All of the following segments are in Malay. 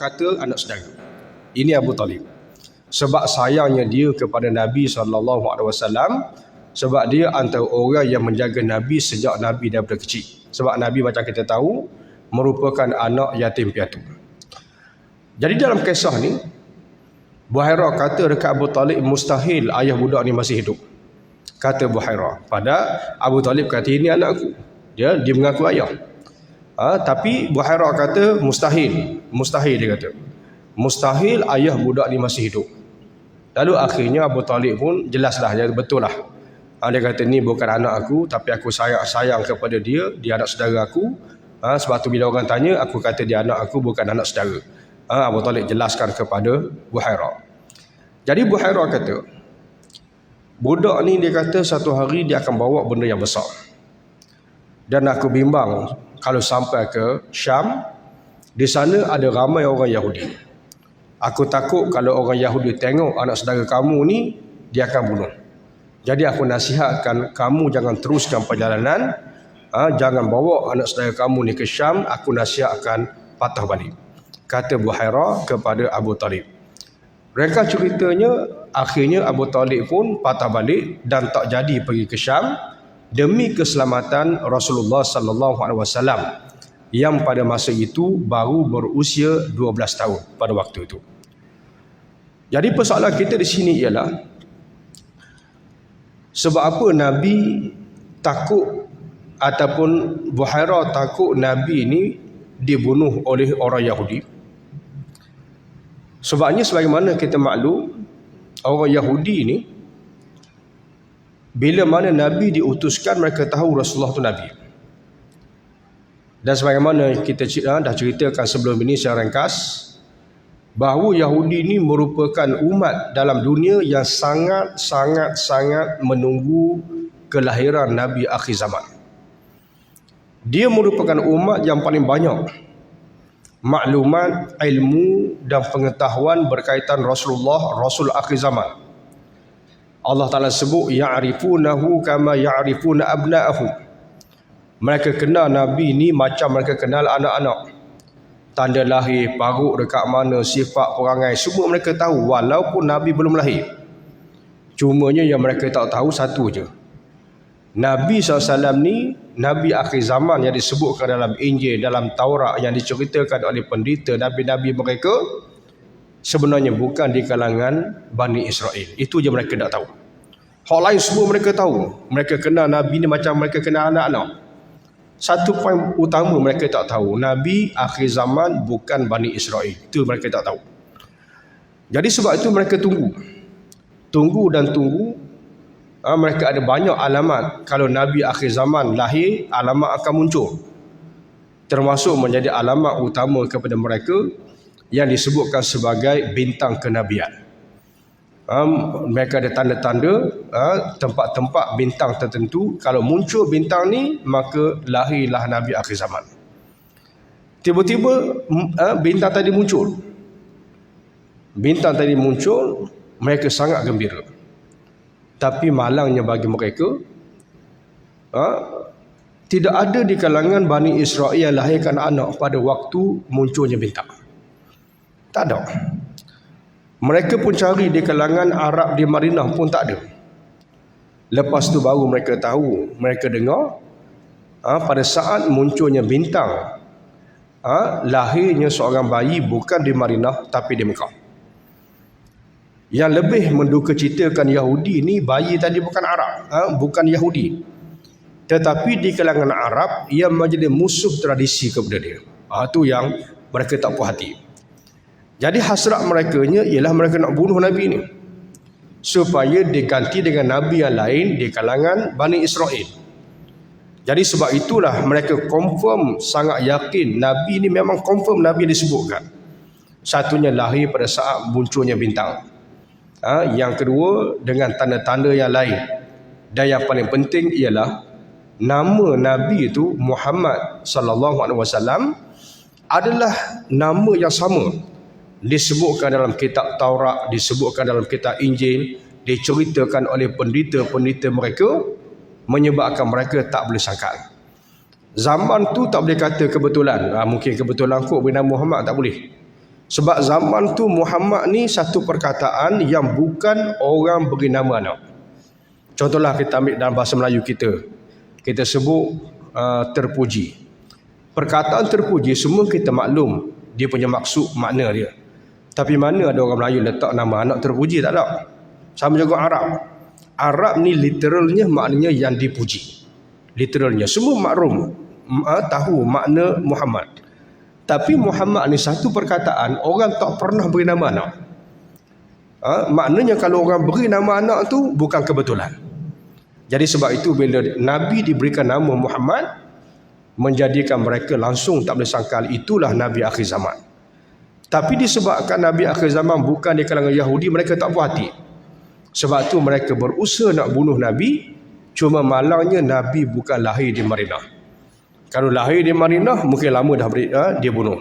kata anak saudara. Ini Abu Talib. Sebab sayangnya dia kepada Nabi SAW, sebab dia antara orang yang menjaga Nabi sejak Nabi daripada kecil. Sebab Nabi macam kita tahu merupakan anak yatim piatu. Jadi dalam kisah ni, Buhairah kata dekat Abu Talib, mustahil ayah budak ni masih hidup. Kata Buhairah. Pada Abu Talib kata, ini anakku. Dia mengaku ayah. Tapi Buhairah kata mustahil. Mustahil dia kata. Mustahil ayah budak ni masih hidup. Lalu akhirnya Abu Talib pun jelaslah, dia betul lah. Dia kata ni bukan anak aku, tapi aku sayang kepada dia anak saudara aku. Sebab tu bila orang tanya, aku kata dia anak aku, bukan anak saudara. Abu Talib jelaskan kepada Buhairah. Jadi Buhairah kata, budak ni dia kata satu hari dia akan bawa benda yang besar. Dan aku bimbang kalau sampai ke Syam, di sana ada ramai orang Yahudi. Aku takut kalau orang Yahudi tengok anak saudara kamu ni, dia akan bunuh. Jadi aku nasihatkan kamu jangan teruskan perjalanan, jangan bawa anak saudara kamu ni ke Syam, aku nasihatkan patah balik. Kata Buhairah kepada Abu Talib. Ringkas ceritanya, akhirnya Abu Talib pun patah balik dan tak jadi pergi ke Syam demi keselamatan Rasulullah SAW yang pada masa itu baru berusia 12 tahun pada waktu itu. Jadi persoalan kita di sini ialah, sebab apa Nabi takut ataupun Buhairah takut Nabi ini dibunuh oleh orang Yahudi? Sebabnya sebagaimana kita maklum, orang Yahudi ni bila mana Nabi diutuskan, mereka tahu Rasulullah tu Nabi. Dan sebagaimana kita dah ceritakan sebelum ini secara ringkas, bahawa Yahudi ni merupakan umat dalam dunia yang sangat menunggu kelahiran Nabi akhir zaman. Dia merupakan umat yang paling banyak maklumat, ilmu dan pengetahuan berkaitan Rasulullah, Rasul akhir zaman. Allah Ta'ala sebut, ya'rifunahu kama ya'rifuna abna'ahum. Mereka kenal Nabi ni macam mereka kenal anak-anak. Tanda lahir, paruk dekat mana, sifat perangai, semua mereka tahu walaupun Nabi belum lahir. Cumanya yang mereka tak tahu satu je, Nabi SAW ni Nabi akhir zaman yang disebutkan dalam Injil, dalam Taurat, yang diceritakan oleh pendeta Nabi-Nabi mereka, sebenarnya bukan di kalangan Bani Israel. Itu je mereka tak tahu. Hal lain semua mereka tahu. Mereka kenal Nabi ni macam mereka kenal anak-anak. Satu poin utama mereka tak tahu, Nabi akhir zaman bukan Bani Israel. Itu mereka tak tahu. Jadi sebab itu mereka tunggu dan tunggu. Mereka ada banyak alamat. Kalau Nabi akhir zaman lahir, alamat akan muncul. Termasuk menjadi alamat utama kepada mereka yang disebutkan sebagai bintang kenabian. Mereka ada tanda-tanda tempat-tempat bintang tertentu. Kalau muncul bintang ni, maka lahirlah Nabi akhir zaman. Tiba-tiba bintang tadi muncul. Mereka sangat gembira. Tapi malangnya bagi mereka, tidak ada di kalangan Bani Israel yang lahirkan anak pada waktu munculnya bintang. Tak ada. Mereka pun cari di kalangan Arab di Madinah pun tak ada. Lepas tu baru mereka tahu, mereka dengar pada saat munculnya bintang, lahirnya seorang bayi bukan di Madinah tapi di Mekah. Yang lebih mendukacitakan Yahudi ni, bayi tadi bukan Arab, bukan Yahudi, tetapi di kalangan Arab ia menjadi musuh tradisi kepada dia. Itu yang mereka tak puas hati. Jadi hasrat mereka ialah mereka nak bunuh Nabi ni supaya diganti dengan Nabi yang lain di kalangan Bani Israel. Jadi sebab itulah mereka confirm, sangat yakin Nabi ni memang confirm Nabi disebutkan. Satunya lahir pada saat munculnya bintang. Yang kedua dengan tanda-tanda yang lain. Dan yang paling penting ialah nama Nabi itu Muhammad sallallahu alaihi wasallam adalah nama yang sama. Disebutkan dalam kitab Taurat, disebutkan dalam kitab Injil, diceritakan oleh pendeta-pendeta mereka, menyebabkan mereka tak boleh sangkal. Zaman tu tak boleh kata kebetulan. Mungkin kebetulan kot bernama Muhammad, tak boleh. Sebab zaman tu Muhammad ni satu perkataan yang bukan orang beri nama anak. Contohlah kita ambil dalam bahasa Melayu kita sebut terpuji. Perkataan terpuji semua kita maklum dia punya maksud, makna dia. Tapi mana ada orang Melayu letak nama anak terpuji? Tak ada. Sama juga Arab. Arab ni literalnya maknanya yang dipuji. Literalnya semua makrum tahu makna Muhammad. Tapi Muhammad ni satu perkataan orang tak pernah beri nama anak. Maknanya kalau orang beri nama anak tu bukan kebetulan. Jadi sebab itu bila Nabi diberikan nama Muhammad, menjadikan mereka langsung tak boleh sangkal itulah Nabi akhir zaman. Tapi disebabkan Nabi akhir zaman bukan di kalangan Yahudi, mereka tak puas hati. Sebab tu mereka berusaha nak bunuh Nabi. Cuma malangnya Nabi bukan lahir di Madinah. Kalau lahir di Madinah mungkin lama dah dia bunuh.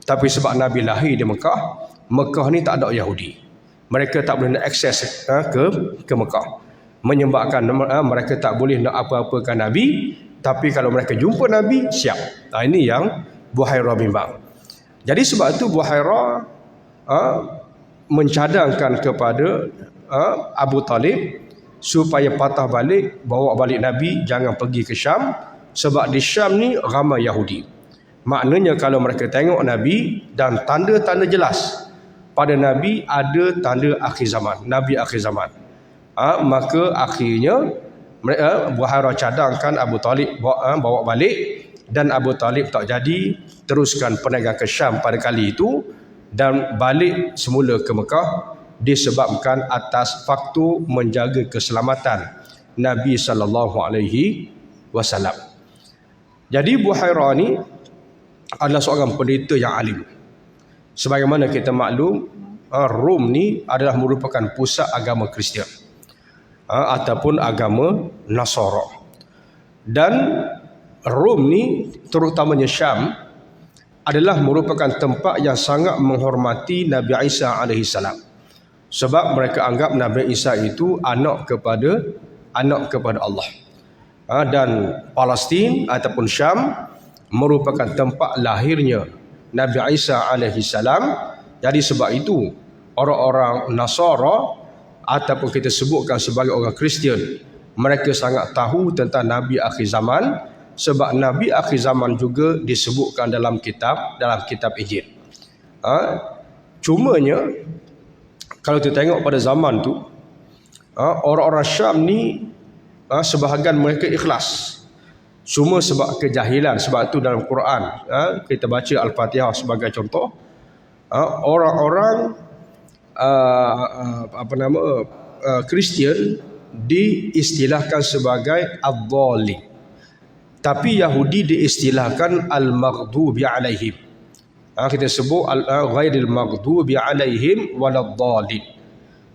Tapi sebab Nabi lahir di Mekah, Mekah ni tak ada Yahudi. Mereka tak boleh nak akses ke Mekah. Menyebabkan mereka tak boleh nak apa-apakan Nabi. Tapi kalau mereka jumpa Nabi, siap. Ini yang Buhairah bimbang. Jadi sebab itu Buhairah mencadangkan kepada Abu Talib supaya patah balik, bawa balik Nabi, jangan pergi ke Syam. Sebab di Syam ni ramai Yahudi. Maknanya kalau mereka tengok Nabi dan tanda-tanda jelas pada Nabi ada tanda akhir zaman, Nabi akhir zaman, maka akhirnya Buhairah cadangkan Abu Talib bawa balik. Dan Abu Talib tak jadi teruskan perniagaan ke Syam pada kali itu, dan balik semula ke Mekah disebabkan atas faktor menjaga keselamatan Nabi SAW. Jadi Buhairah ni adalah seorang pendeta yang alim. Sebagaimana kita maklum, Rom ni adalah merupakan pusat agama Kristian ataupun agama Nasara. Dan Rom ni, terutamanya Syam, adalah merupakan tempat yang sangat menghormati Nabi Isa AS. Sebab mereka anggap Nabi Isa itu anak kepada Allah. Dan Palestin ataupun Syam merupakan tempat lahirnya Nabi Isa AS. Jadi sebab itu orang-orang Nasara ataupun kita sebutkan sebagai orang Kristian, mereka sangat tahu tentang Nabi akhir zaman. Sebab Nabi akhir zaman juga disebutkan dalam kitab Injil. Cumanya kalau kita tengok pada zaman tu, orang-orang Syam ni sebahagian mereka ikhlas. Cuma sebab kejahilan. Sebab itu dalam Quran kita baca Al-Fatihah sebagai contoh, orang-orang Kristian diistilahkan sebagai ad-dhalin. Tapi Yahudi diistilahkan al-maghdubi alaihim. Kita sebut ghairil maghdubi alaihim walad-dhalin.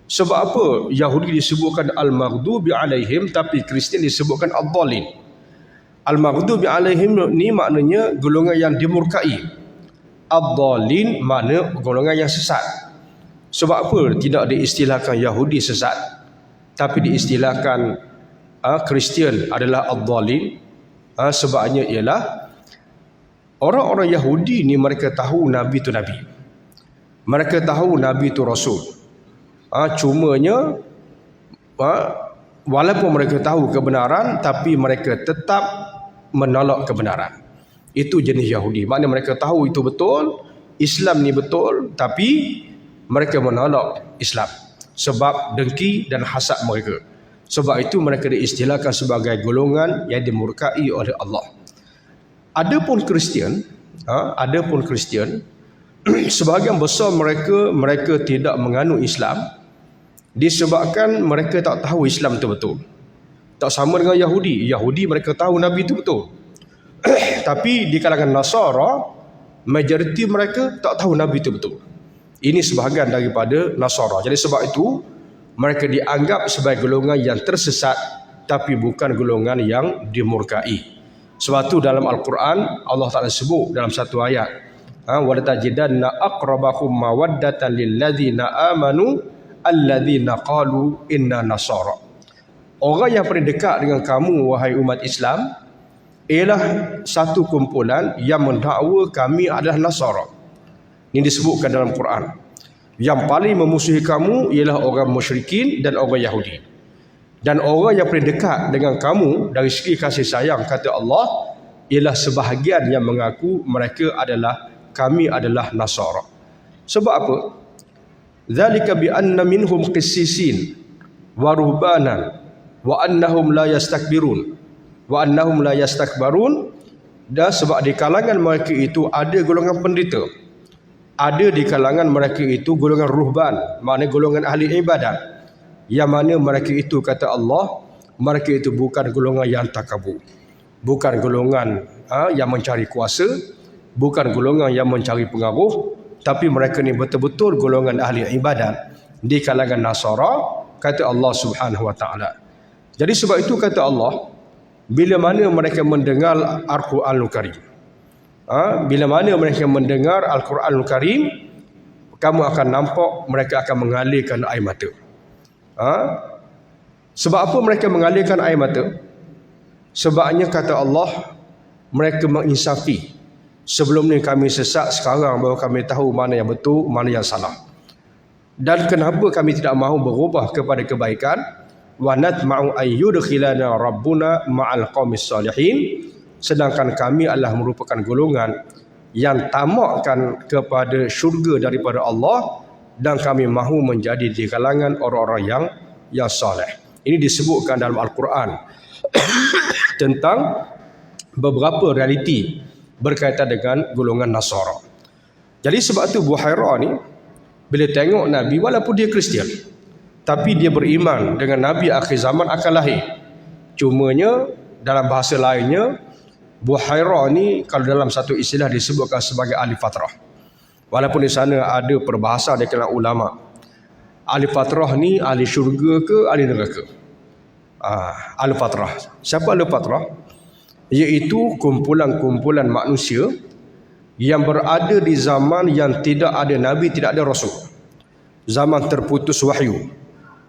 Sebab apa Yahudi disebutkan al-maghdubi alaihim tapi Kristian disebutkan ad-dhalin? Al-maghdubi alaihim ni maknanya golongan yang dimurkai. Ad-dhalin makna golongan yang sesat. Sebab apa tidak diistilahkan Yahudi sesat tapi diistilahkan Kristian adalah ad-dhalin? Sebabnya ialah orang-orang Yahudi ni mereka tahu Nabi itu Nabi. Mereka tahu Nabi itu Rasul. Cumanya walaupun mereka tahu kebenaran tapi mereka tetap menolak kebenaran. Itu jenis Yahudi. Maknanya mereka tahu itu betul, Islam ni betul, tapi mereka menolak Islam sebab dengki dan hasad mereka. Sebab itu mereka diistilahkan sebagai golongan yang dimurkai oleh Allah. Adapun Kristian, sebahagian besar mereka tidak menganut Islam disebabkan mereka tak tahu Islam itu betul. Tak sama dengan Yahudi. Yahudi mereka tahu Nabi itu betul. Tapi di kalangan Nasara, majoriti mereka tak tahu Nabi itu betul. Ini sebahagian daripada Nasara. Jadi sebab itu mereka dianggap sebagai golongan yang tersesat tapi bukan golongan yang dimurkai. Sebab itu dalam Al-Quran Allah Ta'ala sebut dalam satu ayat, وَلَتَجِدَنَّ أَقْرَبَهُمْ مَوَدَّةً لِلَّذِينَ آمَنُوا alladzina qalu inna nasara. Orang yang paling dekat dengan kamu wahai umat Islam ialah satu kumpulan yang mendakwa kami adalah Nasara. Ini disebutkan dalam Quran. Yang paling memusuhi kamu ialah orang musyrikin dan orang Yahudi. Dan orang yang paling dekat dengan kamu dari segi kasih sayang, kata Allah, ialah sebahagian yang mengaku kami adalah Nasara. Sebab apa? Dzalika bi anna minhum qissisin wa ruhbanan wa annahum la yastakbirun. Dan sebab di kalangan mereka itu ada golongan pendeta. Ada di kalangan mereka itu golongan ruhban, maknanya golongan ahli ibadat. Yang mana mereka itu, kata Allah, mereka itu bukan golongan yang takabur. Bukan golongan yang mencari kuasa, bukan golongan yang mencari pengaruh, tapi mereka ni betul-betul golongan ahli ibadat di kalangan Nasara, kata Allah Subhanahu wa taala. Jadi sebab itu kata Allah, bila mana mereka mendengar Al-Quranul Karim, bila mana mereka mendengar Al-Quranul Karim, kamu akan nampak mereka akan mengalirkan air mata. Sebab apa mereka mengalirkan air mata? Sebabnya kata Allah, mereka menginsafi. Sebelum ni kami sesat, sekarang baru kami tahu mana yang betul, mana yang salah. Dan kenapa kami tidak mahu berubah kepada kebaikan? Wa natma'u an yudkhilana rabbuna ma'al qaumis salihin. Sedangkan kami adalah merupakan golongan yang tamakkan kepada syurga daripada Allah, dan kami mahu menjadi di kalangan orang-orang yang saleh. Ini disebutkan dalam Al-Quran tentang beberapa realiti berkaitan dengan golongan Nasara. Jadi sebab tu Buhairah ni bila tengok Nabi, walaupun dia Kristian, tapi dia beriman dengan Nabi akhir zaman akan lahir. Cumanya dalam bahasa lainnya, Buhairah ni kalau dalam satu istilah disebutkan sebagai ahli fatrah. Walaupun di sana ada perbahasan di kalangan ulama. Ahli fatrah ni ahli syurga ke ahli neraka? Ahli fatrah. Siapa ahli fatrah? Iaitu kumpulan-kumpulan manusia yang berada di zaman yang tidak ada Nabi, tidak ada Rasul. Zaman terputus wahyu.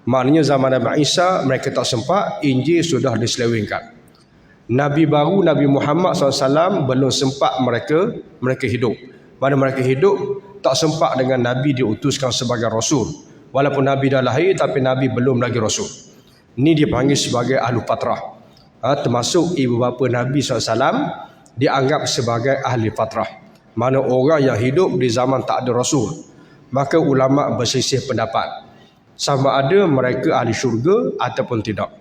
Maknanya zaman Nabi Isa mereka tak sempat, Injil sudah diselewengkan. Nabi baru, Nabi Muhammad SAW belum sempat mereka hidup. Mana mereka hidup tak sempat dengan Nabi diutuskan sebagai Rasul. Walaupun Nabi dah lahir, tapi Nabi belum lagi Rasul. Ini dipanggil sebagai ahli fatrah. Termasuk ibu bapa Nabi SAW dianggap sebagai ahli fatrah. Mana orang yang hidup di zaman tak ada Rasul. Maka ulama berselisih pendapat sama ada mereka ahli syurga ataupun tidak.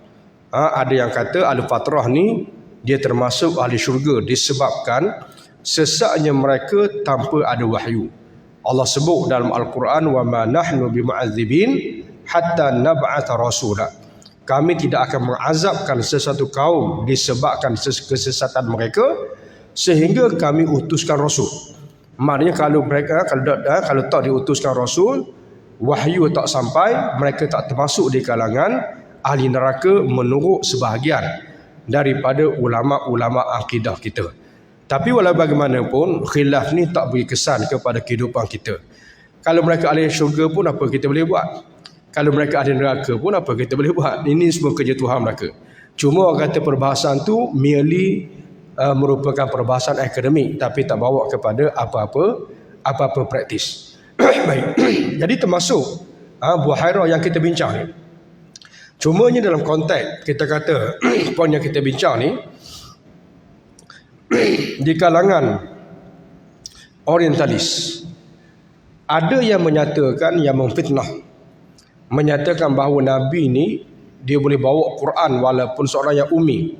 Ada yang kata ahli fatrah ni dia termasuk ahli syurga disebabkan sesaknya mereka tanpa ada wahyu. Allah sebut dalam Al-Quran, wa ma nahnu bimu'adzibin hatta nab'atha rasula. Kami tidak akan mengazabkan sesuatu kaum disebabkan kesesatan mereka sehingga kami utuskan Rasul. Maknanya kalau mereka kalau tak diutuskan Rasul, wahyu tak sampai, mereka tak termasuk di kalangan ahli neraka menurut sebahagian daripada ulama-ulama akidah kita. Tapi walau bagaimanapun, khilaf ni tak beri kesan kepada kehidupan kita. Kalau mereka ahli syurga pun apa kita boleh buat? Kalau mereka ahli neraka pun apa kita boleh buat? Ini semua kerja Tuhan mereka. Cuma orang kata perbahasan tu merely merupakan perbahasan akademik, tapi tak bawa kepada apa-apa praktis. Baik. Jadi termasuk Buhairah yang kita bincang ni. Cumanya dalam konteks kita kata poin yang kita bincang ni di kalangan orientalis ada yang menyatakan, yang memfitnah, menyatakan bahawa Nabi ni dia boleh bawa Quran walaupun seorang yang ummi,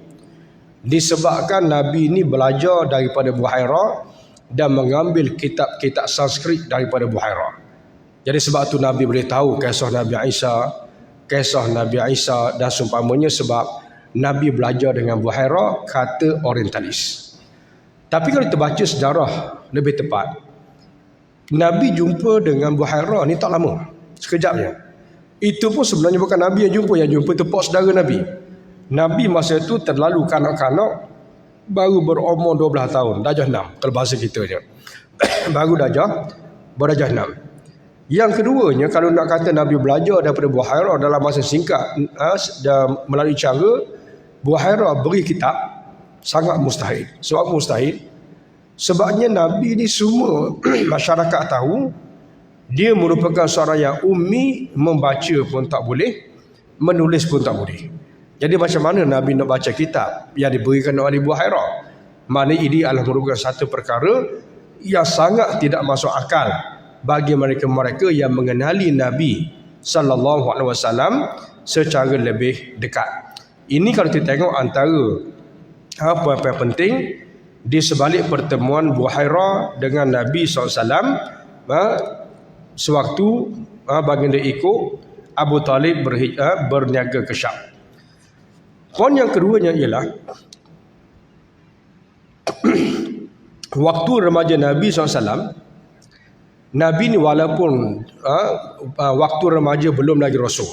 disebabkan Nabi ni belajar daripada Buhairah dan mengambil kitab-kitab Sanskrit daripada Buhairah. Jadi sebab tu Nabi boleh tahu kisah Nabi Isa dan seumpamanya, sebab Nabi belajar dengan Buhairah, kata orientalis. Tapi kalau kita baca sejarah lebih tepat, Nabi jumpa dengan Buhairah ni tak lama, sekejapnya. Itu pun sebenarnya bukan Nabi yang jumpa tu pak saudara Nabi. Nabi masa itu terlalu kanak-kanak, baru berumur 12 tahun, darjah 6 kalau bahasa kita je. Baru darjah 6. Yang keduanya, kalau nak kata Nabi belajar daripada Buhairah dalam masa singkat dan melalui cara Buhairah beri kitab, sangat mustahil. Sebab mustahil, Sebabnya Nabi ni semua masyarakat tahu dia merupakan seorang yang ummi, membaca pun tak boleh, menulis pun tak boleh. Jadi macam mana Nabi nak baca kitab yang diberikan oleh Buhairah? Mana ini adalah merupakan satu perkara yang sangat tidak masuk akal bagi mereka-mereka yang mengenali Nabi sallallahu alaihi wasallam secara lebih dekat. Ini kalau kita tengok antara apa yang penting di sebalik pertemuan Buhairah dengan Nabi SAW sewaktu baginda ikut Abu Talib berniaga ke Syam. Poin yang keduanya ialah waktu remaja Nabi SAW, Nabi ni walaupun waktu remaja belum lagi Rasul,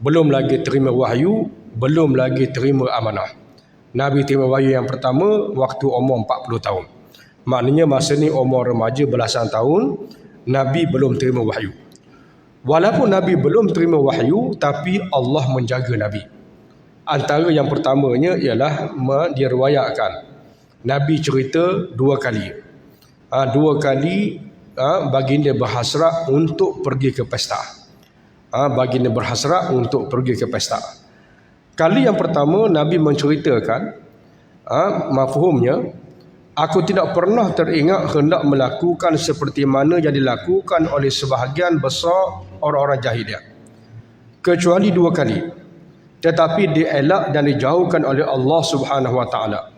belum lagi terima wahyu, belum lagi terima amanah. Nabi terima wahyu yang pertama waktu umur 40 tahun. Maknanya masa ni umur remaja belasan tahun, Nabi belum terima wahyu. Walaupun Nabi belum terima wahyu, tapi Allah menjaga Nabi. Antara yang pertamanya ialah diriwayatkan Nabi cerita dua kali. Baginda berhasrat untuk pergi ke pesta. Baginda berhasrat untuk pergi ke pesta. Kali yang pertama Nabi menceritakan mafhumnya, aku tidak pernah teringat hendak melakukan seperti mana yang dilakukan oleh sebahagian besar orang-orang jahiliah, kecuali dua kali, tetapi dielak dan dijauhkan oleh Allah Subhanahu Wa Taala.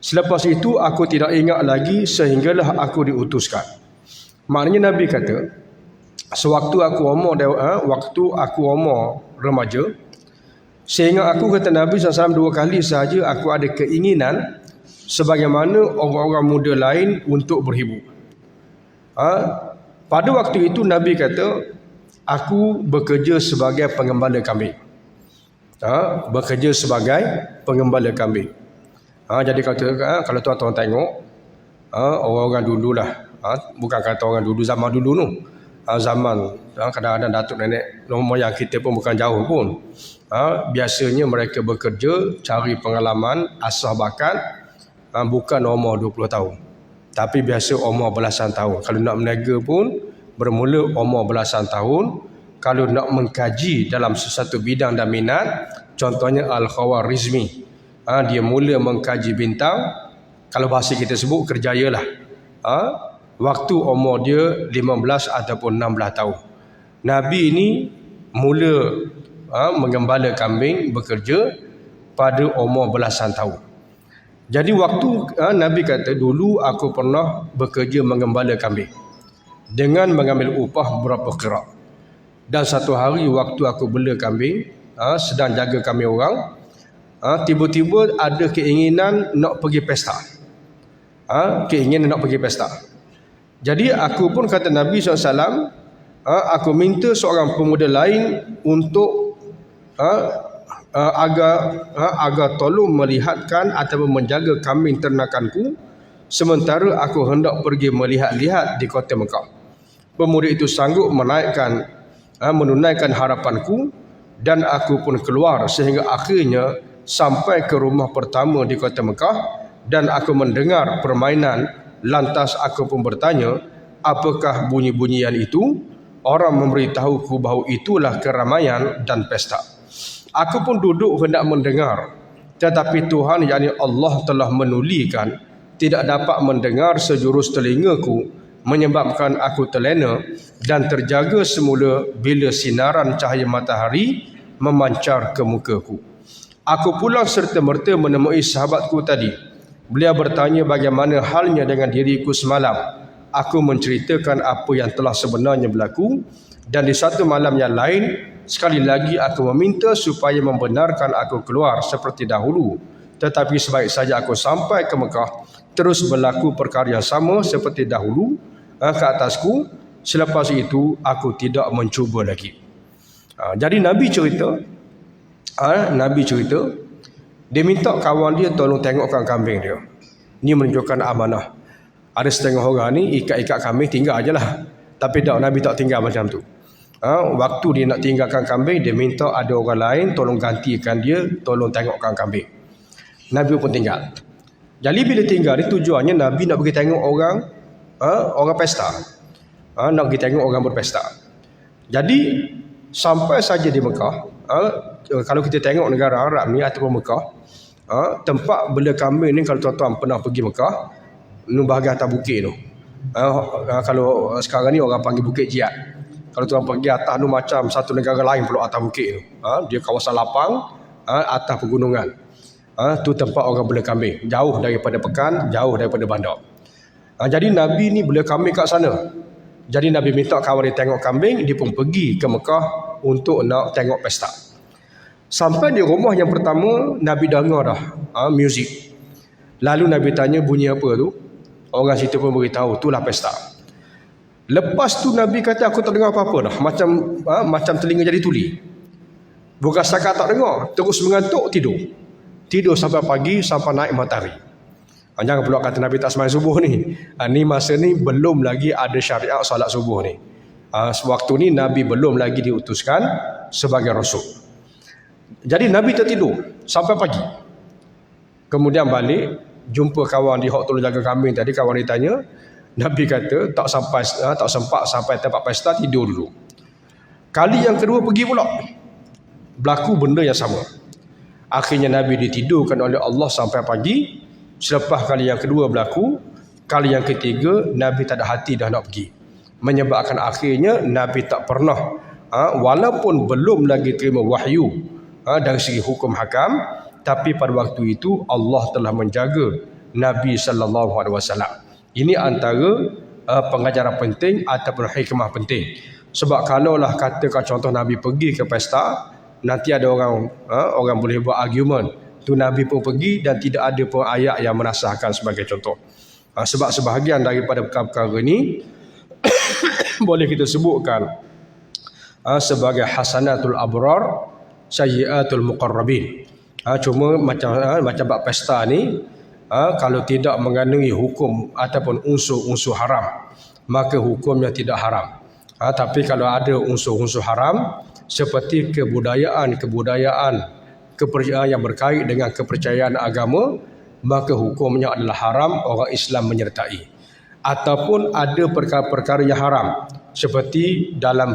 Selepas itu aku tidak ingat lagi sehinggalah aku diutuskan. Maknanya Nabi kata, sewaktu aku umur remaja, sehingga aku kata Nabi SAW dua kali sahaja aku ada keinginan sebagaimana orang-orang muda lain untuk berhibur. Pada waktu itu Nabi kata, aku bekerja sebagai pengembala kambing. Bekerja sebagai pengembala kambing. Jadi kalau tuan-tuan tengok, orang-orang dululah, bukan kata orang dulu, zaman dulu tu, zaman kadang-kadang datuk nenek nombor yang kita pun bukan jauh pun, biasanya mereka bekerja cari pengalaman, asah bakat, bukan umur 20 tahun, tapi biasa umur belasan tahun. Kalau nak berniaga pun bermula umur belasan tahun. Kalau nak mengkaji dalam sesuatu bidang dan minat, contohnya Al-Khawarizmi, dia mula mengkaji bintang, kalau bahasa kita sebut kerjaya lah, waktu umur dia 15 ataupun 16 tahun. Nabi ini mula menggembala kambing, bekerja pada umur belasan tahun. Jadi waktu Nabi kata, dulu aku pernah bekerja menggembala kambing dengan mengambil upah berapa kerak. Dan satu hari waktu aku bela kambing, sedang jaga kambing orang, tiba-tiba ada keinginan nak pergi pesta. Keinginan nak pergi pesta. Jadi aku pun kata Nabi SAW, aku minta seorang pemuda lain untuk agar tolong melihatkan ataupun menjaga kambing ternakanku, sementara aku hendak pergi melihat-lihat di kota Mekah. Pemuda itu sanggup menunaikan harapanku, dan aku pun keluar sehingga akhirnya sampai ke rumah pertama di kota Mekah, dan aku mendengar permainan. Lantas aku pun bertanya, apakah bunyi-bunyian itu? Orang memberitahuku bahawa itulah keramaian dan pesta. Aku pun duduk hendak mendengar, tetapi Tuhan, yakni Allah, telah menulikan tidak dapat mendengar sejurus telingaku, menyebabkan aku terlena dan terjaga semula bila sinaran cahaya matahari memancar ke mukaku. Aku pulang serta-merta menemui sahabatku tadi. Beliau bertanya bagaimana halnya dengan diriku semalam. Aku menceritakan apa yang telah sebenarnya berlaku, dan di satu malam yang lain sekali lagi aku meminta supaya membenarkan aku keluar seperti dahulu. Tetapi sebaik saja aku sampai ke Mekah, terus berlaku perkara yang sama seperti dahulu ke atasku. Selepas itu aku tidak mencuba lagi. Jadi Nabi cerita, dia minta kawan dia tolong tengokkan kambing dia. Ini menunjukkan amanah. Ada setengah orang ni ikat-ikat kambing tinggal aje lah. Tapi tak, Nabi tak tinggal macam tu. Waktu dia nak tinggalkan kambing, dia minta ada orang lain tolong gantikan dia, tolong tengokkan kambing. Nabi pun tinggal. Jadi bila tinggal ni tujuannya Nabi nak pergi tengok orang orang pesta. Nak pergi tengok orang berpesta. Jadi sampai saja di Mekah, kalau kita tengok negara Arab ni ataupun Mekah, tempat bela kambing ni, kalau tuan-tuan pernah pergi Mekah, ni bahagian atas bukit tu. Kalau sekarang ni orang panggil Bukit Jihad. Kalau tuan pergi atas tu macam satu negara lain pula atas bukit tu. Dia kawasan lapang, atas pegunungan. Tu tempat orang bela kambing, jauh daripada pekan, jauh daripada bandar. Jadi Nabi ni bela kambing kat sana. Jadi Nabi minta kawan dia tengok kambing, dia pun pergi ke Mekah untuk nak tengok pesta. Sampai di rumah yang pertama, Nabi dengar dah muzik. Lalu Nabi tanya bunyi apa tu? Orang situ pun beritahu, itulah pesta. Lepas tu Nabi kata aku tak dengar apa-apa dah. Macam telinga jadi tuli. Bukan setakat tak dengar, terus mengantuk tidur. Tidur sampai pagi, sampai naik matahari. Jangan pula kata Nabi tak sembahyang subuh ni. Ni masa ni belum lagi ada syariat solat subuh ni. Sewaktu ni Nabi belum lagi diutuskan sebagai Rasul. Jadi Nabi tertidur sampai pagi. Kemudian balik, jumpa kawan dia hok tolong jaga kambing tadi. Kawan dia tanya, Nabi kata tak sempat sampai tempat pesta, tidur dulu. Kali yang kedua pergi pula, berlaku benda yang sama. Akhirnya Nabi ditidurkan oleh Allah sampai pagi. Selepas kali yang kedua berlaku, kali yang ketiga Nabi tak ada hati dah nak pergi. Menyebabkan akhirnya Nabi tak pernah, walaupun belum lagi terima wahyu dari segi hukum hakam, tapi pada waktu itu Allah telah menjaga Nabi SAW. Ini antara pengajaran penting ataupun hikmah penting. Sebab kalaulah katakan contoh Nabi pergi ke pesta, nanti ada orang boleh buat argument tu Nabi pun pergi dan tidak ada pun ayat yang menasahkan sebagai contoh. Sebab sebahagian daripada perkara ini boleh kita sebutkan sebagai hasanatul abrar, sayyiatul muqarrabin. Cuma macam bab pesta ni, kalau tidak mengandungi hukum ataupun unsur-unsur haram, maka hukumnya tidak haram. Tapi kalau ada unsur-unsur haram seperti kebudayaan yang berkait dengan kepercayaan agama, maka hukumnya adalah haram orang Islam menyertai. Ataupun ada perkara-perkara yang haram, seperti dalam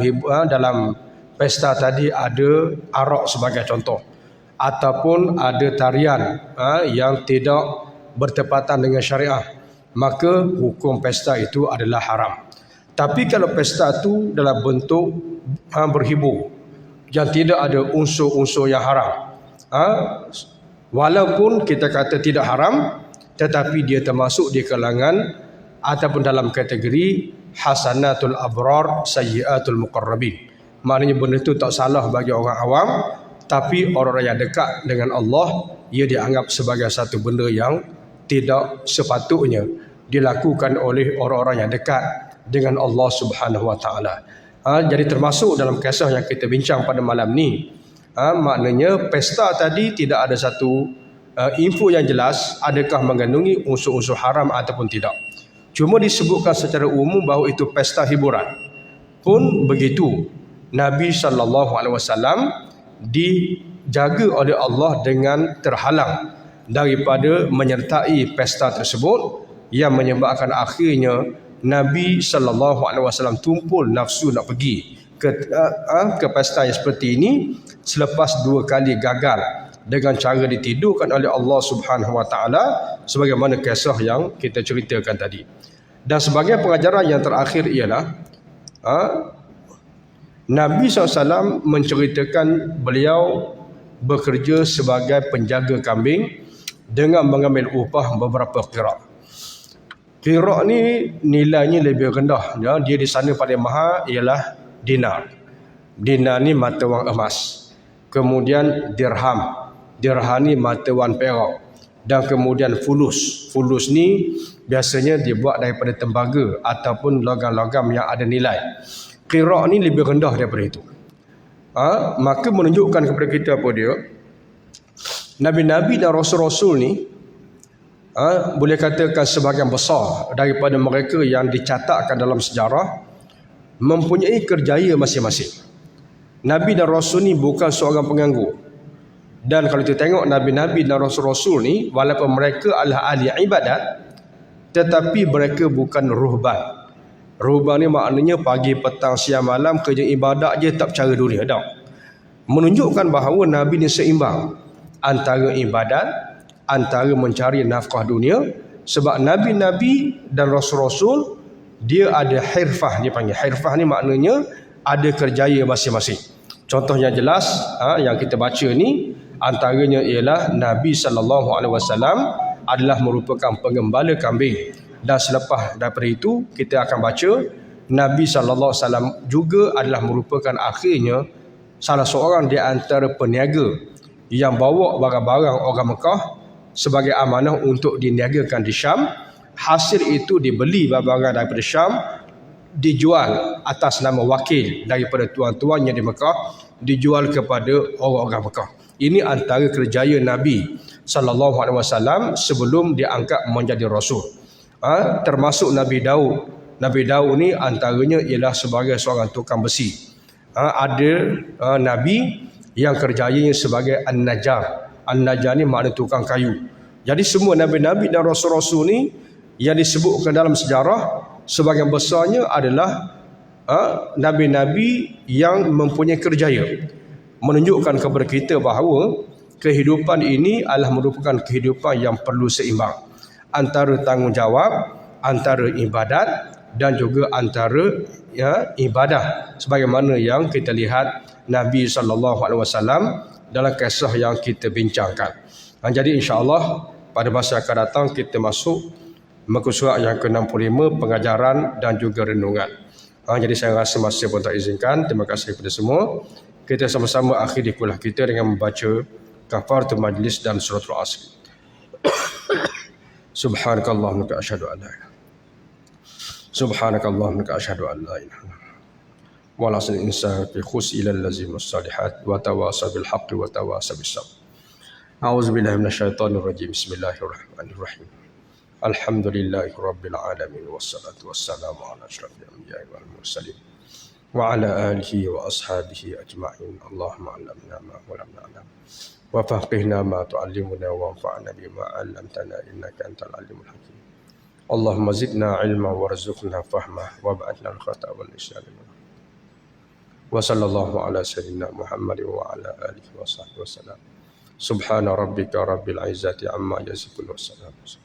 pesta tadi ada arak sebagai contoh, ataupun ada tarian yang tidak bertepatan dengan syariah, maka hukum pesta itu adalah haram. Tapi kalau pesta itu dalam bentuk berhibur, yang tidak ada unsur-unsur yang haram, walaupun kita kata tidak haram, tetapi dia termasuk di kalangan ataupun dalam kategori hasanatul abrar, sayyiatul muqarrabin. Maknanya benda itu tak salah bagi orang awam, tapi orang yang dekat dengan Allah, ia dianggap sebagai satu benda yang tidak sepatutnya dilakukan oleh orang-orang yang dekat dengan Allah Subhanahu Wa Taala. Jadi termasuk dalam kisah yang kita bincang pada malam ni, maknanya pesta tadi tidak ada satu info yang jelas adakah mengandungi unsur-unsur haram ataupun tidak. Cuma disebutkan secara umum bahawa itu pesta hiburan. Pun begitu, Nabi SAW dijaga oleh Allah dengan terhalang daripada menyertai pesta tersebut, yang menyebabkan akhirnya Nabi SAW tumpul nafsu nak pergi ke pesta yang seperti ini selepas 2 kali gagal dengan cara ditidurkan oleh Allah Subhanahu Wa Taala, sebagaimana kisah yang kita ceritakan tadi. Dan sebagai pengajaran yang terakhir ialah Nabi SAW menceritakan beliau bekerja sebagai penjaga kambing dengan mengambil upah beberapa qira'. Qira' ni nilainya lebih rendah, dia di sana paling mahal ialah dinar. Dinar ni mata wang emas. Kemudian dirham. Dirham ni mata wang perak. Dan kemudian fulus. Fulus ni biasanya dibuat daripada tembaga ataupun logam-logam yang ada nilai. Qira' ni lebih rendah daripada itu. Maka menunjukkan kepada kita apa dia? Nabi-nabi dan rasul-rasul ni boleh katakan sebahagian besar daripada mereka yang dicatatkan dalam sejarah mempunyai kerjaya masing-masing. Nabi dan Rasul ni bukan seorang penganggur. Dan kalau kita tengok Nabi-Nabi dan Rasul-Rasul ni, walaupun mereka adalah ahli ibadat, tetapi mereka bukan ruhban. Ruhban ni maknanya pagi, petang, siang, malam kerja ibadat je, tak bercara dunia dah. Menunjukkan bahawa Nabi ni seimbang antara ibadat, antara mencari nafkah dunia. Sebab Nabi-Nabi dan Rasul-Rasul dia ada hirfah, dia panggil hirfah ni maknanya ada kerjaya masing-masing. Contoh yang jelas yang kita baca ni antaranya ialah Nabi SAW adalah merupakan pengembala kambing, dan selepas daripada itu kita akan baca Nabi SAW juga adalah merupakan akhirnya salah seorang di antara peniaga yang bawa barang-barang orang Mekah sebagai amanah untuk diniagakan di Syam. Hasil itu dibeli barang-barang daripada Syam, dijual atas nama wakil daripada tuan-tuannya di Mekah, dijual kepada orang-orang Mekah. Ini antara kerjaya Nabi SAW sebelum diangkat menjadi Rasul. Termasuk Nabi Daud. Nabi Daud ni antaranya ialah sebagai seorang tukang besi. Ada Nabi yang kerjanya sebagai An-Najjar. An-Najjar ni makna tukang kayu. Jadi semua Nabi-Nabi dan Rasul-Rasul ni yang disebutkan dalam sejarah sebagian besarnya adalah Nabi-Nabi yang mempunyai kerjaya. Menunjukkan kepada kita bahawa kehidupan ini adalah merupakan kehidupan yang perlu seimbang antara tanggungjawab, antara ibadat dan juga antara ibadah, sebagaimana yang kita lihat Nabi SAW dalam kisah yang kita bincangkan. Jadi insya-Allah pada masa akan datang kita masuk muka surat yang ke-65, pengajaran dan juga renungan. Jadi saya rasa masa pun tak izinkan. Terima kasih kepada semua. Kita sama-sama akhiri kuliah kita dengan membaca kafaratul majlis dan suratul asr. Subhanakallahumma asyhadu an la ilaha Subhanakallahumma asyhadu an la ilaha wa la insan fi khus ila allazim as-salihat wa tawasaw bil haqqi wa tawasaw bis sabr. A'udzu billahi minasyaitonir rajim. Bismillahirrahmanirrahim. Alhamdulillahi rabbil alamin wassalatu wassalamu ala asyrafil anbiya'i wal mursalin wa ala alihi wa ashabihi ajma'in. Allahumma 'allimna ma lam na'lam wa faqihna ma tu'allimuna wa anfa'na bima 'allamtana innaka antal alimul hakim. Allahumma zidna 'ilma warzuqna fahma wa ba'athna al-khata' wal isyan. Wa sallallahu ala sayyidina Muhammadin wa ala alihi wa sahbihi wasallam. Subhana rabbika rabbil izzati amma yasifun wa salamun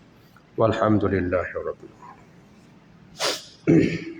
walhamdulillahi rabbil alamin.